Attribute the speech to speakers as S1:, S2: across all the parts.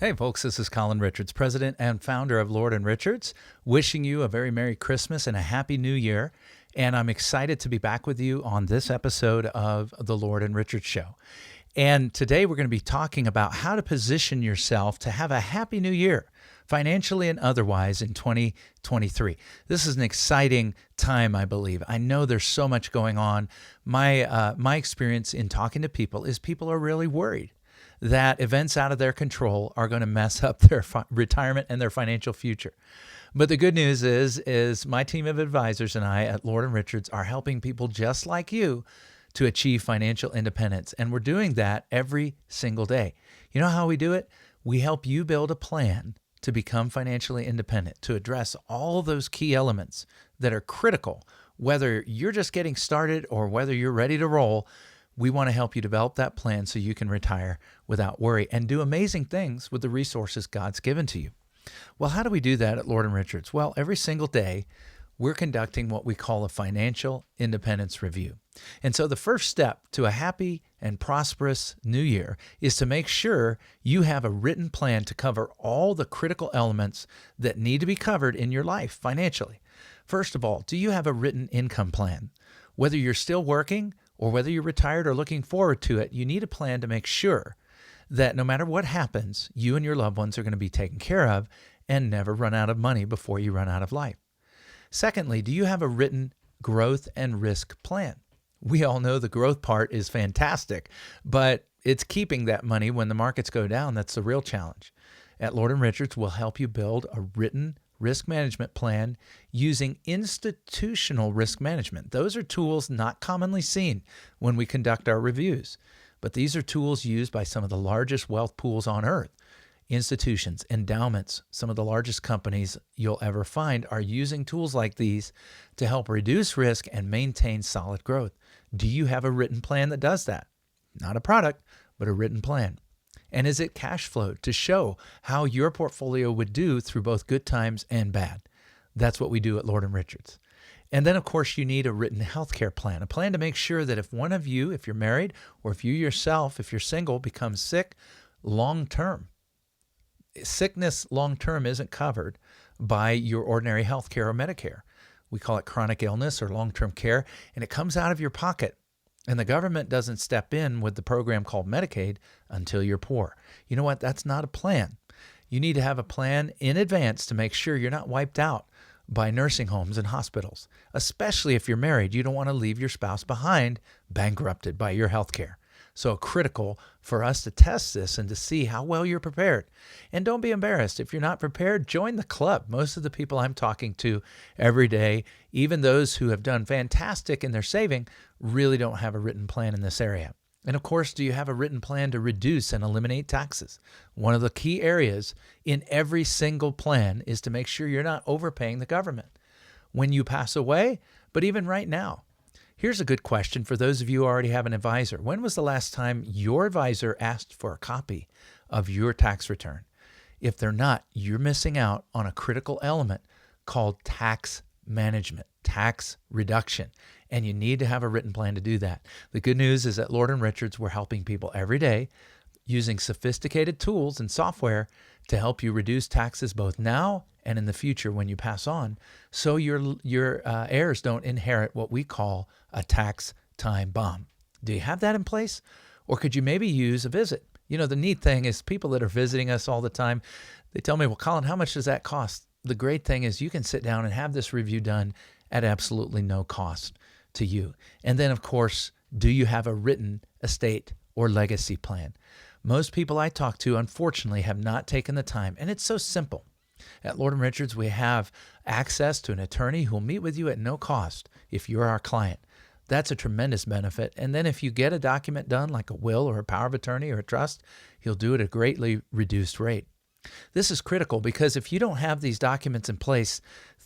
S1: Hey folks, this is Colin Richards, president and founder of Lord and Richards, wishing you a very Merry Christmas and a Happy New Year. And I'm excited to be back with you on this episode of the Lord and Richards Show. And today we're going to be talking about how to position yourself to have a Happy New Year, financially and otherwise, in 2023. This is an exciting time, I believe. I know there's so much going on. My experience in talking to people is people are really worried that events out of their control are going to mess up their retirement and their financial future. But the good news is my team of advisors and I at Lord and Richards are helping people just like you to achieve financial independence. And we're doing that every single day. You know how we do it? We help you build a plan to become financially independent, to address all those key elements that are critical, whether you're just getting started or whether you're ready to roll. We want to help you develop that plan so you can retire without worry and do amazing things with the resources God's given to you. Well, how do we do that at Lord and Richards? Well, every single day, we're conducting what we call a financial independence review. And so the first step to a happy and prosperous new year is to make sure you have a written plan to cover all the critical elements that need to be covered in your life financially. First of all, do you have a written income plan? Whether you're still working or whether you're retired or looking forward to it, you need a plan to make sure that no matter what happens, you and your loved ones are going to be taken care of and never run out of money before you run out of life. Secondly, do you have a written growth and risk plan? We all know the growth part is fantastic, but it's keeping that money when the markets go down that's the real challenge. At Lord and Richards, we'll help you build a written risk management plan using institutional risk management. Those are tools not commonly seen when we conduct our reviews, but these are tools used by some of the largest wealth pools on earth. Institutions, endowments, some of the largest companies you'll ever find are using tools like these to help reduce risk and maintain solid growth. Do you have a written plan that does that? Not a product, but a written plan. And is it cash flow to show how your portfolio would do through both good times and bad? That's what we do at Lord and Richards. And then, of course, you need a written healthcare plan, a plan to make sure that if one of you, if you're married, or if you yourself, if you're single, becomes sick long-term, sickness long-term isn't covered by your ordinary healthcare or Medicare. We call it chronic illness or long-term care, and it comes out of your pocket. And the government doesn't step in with the program called Medicaid until you're poor. You know what? That's not a plan. You need to have a plan in advance to make sure you're not wiped out by nursing homes and hospitals. Especially if you're married, you don't want to leave your spouse behind, bankrupted by your health care. So critical for us to test this and to see how well you're prepared. And don't be embarrassed. If you're not prepared, join the club. Most of the people I'm talking to every day, even those who have done fantastic in their saving, really don't have a written plan in this area. And of course, do you have a written plan to reduce and eliminate taxes? One of the key areas in every single plan is to make sure you're not overpaying the government when you pass away, but even right now. Here's a good question for those of you who already have an advisor. When was the last time your advisor asked for a copy of your tax return? If they're not, you're missing out on a critical element called tax management, tax reduction, and you need to have a written plan to do that. The good news is at Lord and Richards, we're helping people every day using sophisticated tools and software to help you reduce taxes both now and in the future when you pass on, so your heirs don't inherit what we call a tax time bomb. Do you have that in place? Or could you maybe use a visit? You know, the neat thing is people that are visiting us all the time, they tell me, well, Colin, how much does that cost? The great thing is you can sit down and have this review done at absolutely no cost to you. And then, of course, do you have a written estate or legacy plan? Most people I talk to, unfortunately, have not taken the time, and it's so simple. At Lord and Richards, we have access to an attorney who will meet with you at no cost if you're our client. That's a tremendous benefit. And then if you get a document done, like a will or a power of attorney or a trust, he'll do it at a greatly reduced rate. This is critical because if you don't have these documents in place,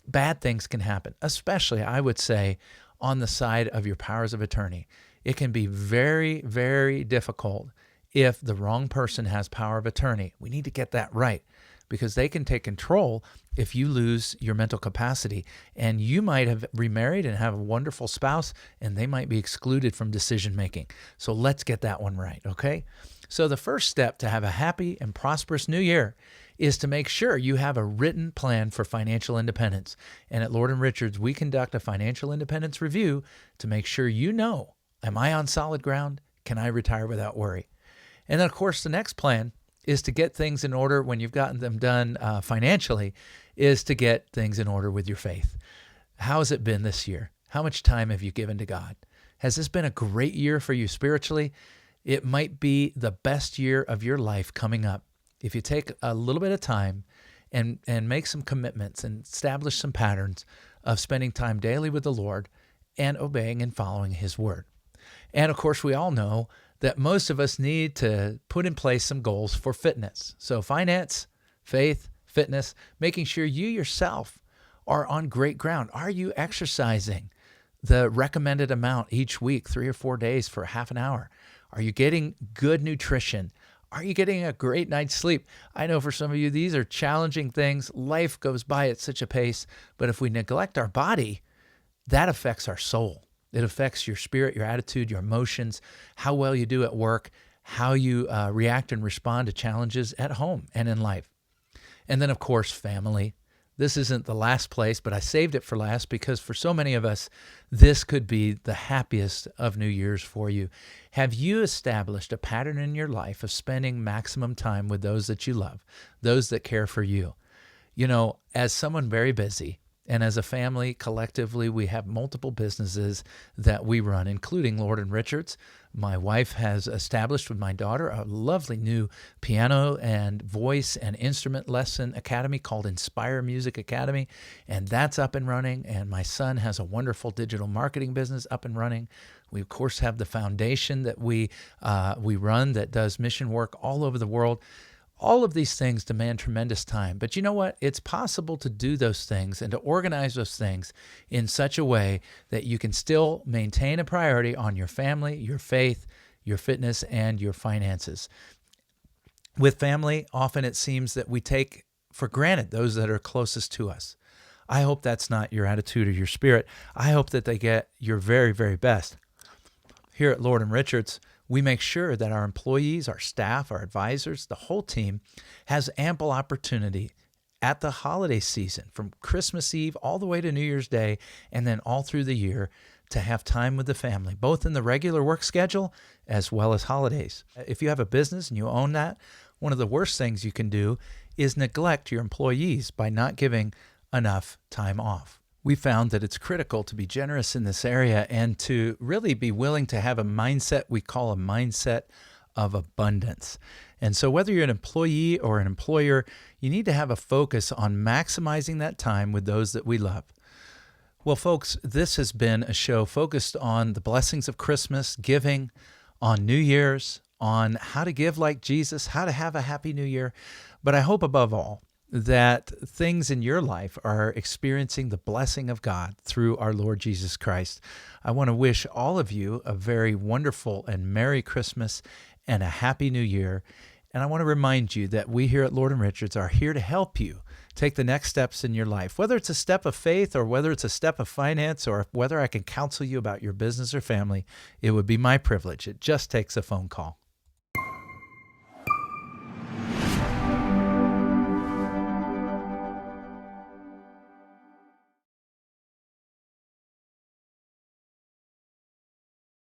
S1: bad things can happen, especially, I would say, on the side of your powers of attorney. It can be very, very difficult if the wrong person has power of attorney. We need to get that right because they can take control if you lose your mental capacity. And you might have remarried and have a wonderful spouse, and they might be excluded from decision making. So let's get that one right, okay? So the first step to have a happy and prosperous new year is to make sure you have a written plan for financial independence. And at Lord & Richards, we conduct a financial independence review to make sure you know, am I on solid ground? Can I retire without worry? And then, of course, the next plan is to get things in order when you've gotten them done financially, is to get things in order with your faith. How has it been this year? How much time have you given to God? Has this been a great year for you spiritually? It might be the best year of your life coming up if you take a little bit of time and make some commitments and establish some patterns of spending time daily with the Lord and obeying and following His word. And of course, we all know that most of us need to put in place some goals for fitness. So finance, faith, fitness, making sure you yourself are on great ground. Are you exercising the recommended amount each week, 3 or 4 days for half an hour? Are you getting good nutrition? Are you getting a great night's sleep? I know for some of you, these are challenging things. Life goes by at such a pace, but if we neglect our body, that affects our soul. It affects your spirit, your attitude, your emotions, how well you do at work, how you react and respond to challenges at home and in life. And then, of course, family. This isn't the last place, but I saved it for last because for so many of us, this could be the happiest of New Year's for you. Have you established a pattern in your life of spending maximum time with those that you love, those that care for you? You know, as someone very busy, and as a family, collectively, we have multiple businesses that we run, including Lord & Richards. My wife has established with my daughter a lovely new piano and voice and instrument lesson academy called Inspire Music Academy, and that's up and running. And my son has a wonderful digital marketing business up and running. We, of course, have the foundation that we run that does mission work all over the world. All of these things demand tremendous time. But you know what? It's possible to do those things and to organize those things in such a way that you can still maintain a priority on your family, your faith, your fitness, and your finances. With family, often it seems that we take for granted those that are closest to us. I hope that's not your attitude or your spirit. I hope that they get your very, very best. Here at Lord & Richards, we make sure that our employees, our staff, our advisors, the whole team has ample opportunity at the holiday season, from Christmas Eve all the way to New Year's Day, and then all through the year, to have time with the family, both in the regular work schedule as well as holidays. If you have a business and you own that, one of the worst things you can do is neglect your employees by not giving enough time off. We found that it's critical to be generous in this area and to really be willing to have a mindset we call a mindset of abundance. And so whether you're an employee or an employer, you need to have a focus on maximizing that time with those that we love. Well, folks, this has been a show focused on the blessings of Christmas, giving, on New Year's, on how to give like Jesus, how to have a happy New Year. But I hope above all that things in your life are experiencing the blessing of God through our Lord Jesus Christ. I want to wish all of you a very wonderful and Merry Christmas and a Happy New Year. And I want to remind you that we here at Lord & Richards are here to help you take the next steps in your life, whether it's a step of faith or whether it's a step of finance or whether I can counsel you about your business or family. It would be my privilege. It just takes a phone call.